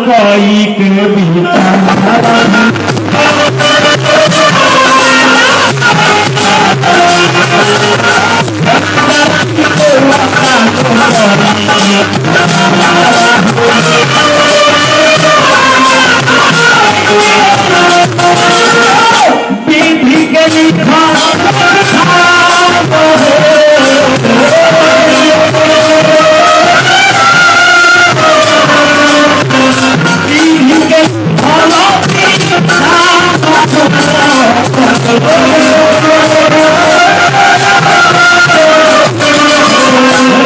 कोई के बीता विधि के लिखा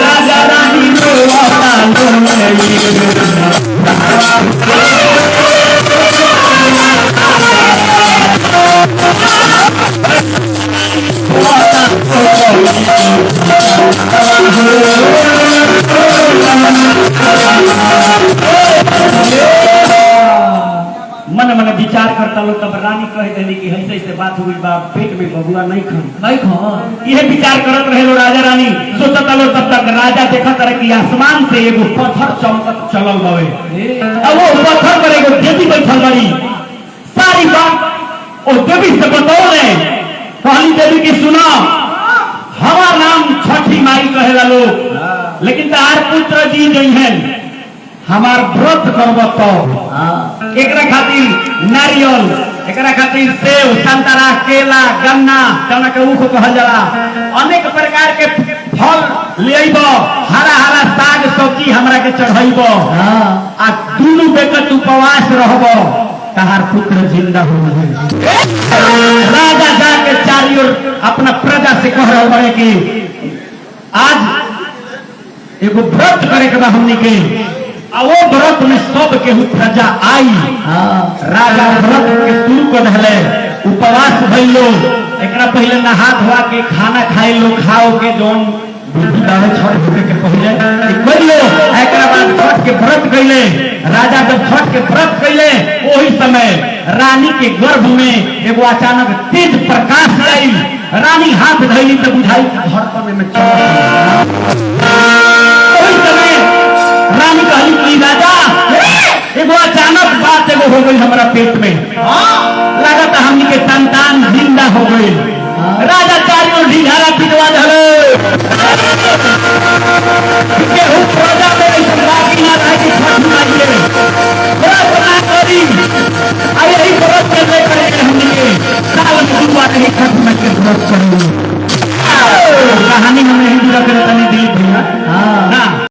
राजा रानी मन मन विचार करता लो तब रानी कह देली कि ऐसे ऐसे बात हुई बा पेट में बबुआ नहीं खन यह विचार करत रहे लो राजा रानी सोचता लो तब तक राजा देखत रहे कि आसमान से एगो पत्थर चमकत चलल बावे अब वो पत्थर पर एगो देवी बैठल बड़ी सारी बात ओ देवी से बतौले कहली देवी की सुना हमार नाम छठी माई कहेला लोग लेकिन तार पुत्र जी नहीं है हमार व्रत करब तो एकरा खातिर नारियल एकरा खातिर सेव संतरा केला गन्ना जौना के ऊख कहल जाला अनेक प्रकार के फल ले आइब हरा हरा साग सब्जी हमरा के चढ़ाइब आ दुनू बेकत उपवास रहब तहार पुत्र जिंदा हो राजा जाके चारी ओर अपना प्रजा से कह रहा बड़े कि आज एगो व्रत करे के बा हमनी के वो व्रत में सब केहू प्रजा आई राजा व्रत के शुरू कर दिले उपवास भइलो एकरा पहले नहा धोआ के खाना खाए लो खाओ के जोन छठ होके के पहले कइलो एकरा बाद छठ के व्रत कइले राजा जब छठ के व्रत कइले ओही समय रानी के गर्भ में एगो अचानक तेज प्रकाश आई रानी हाथ धइली तो बुझाई धड़कन में चमक ओही समय रानी कहली कि राजा एगो अचानक बात एगो हो गई हमारा पेट में लगता हमनी के संतान जिंदा हो गई राजा चारों ढिढारा पिटवा दे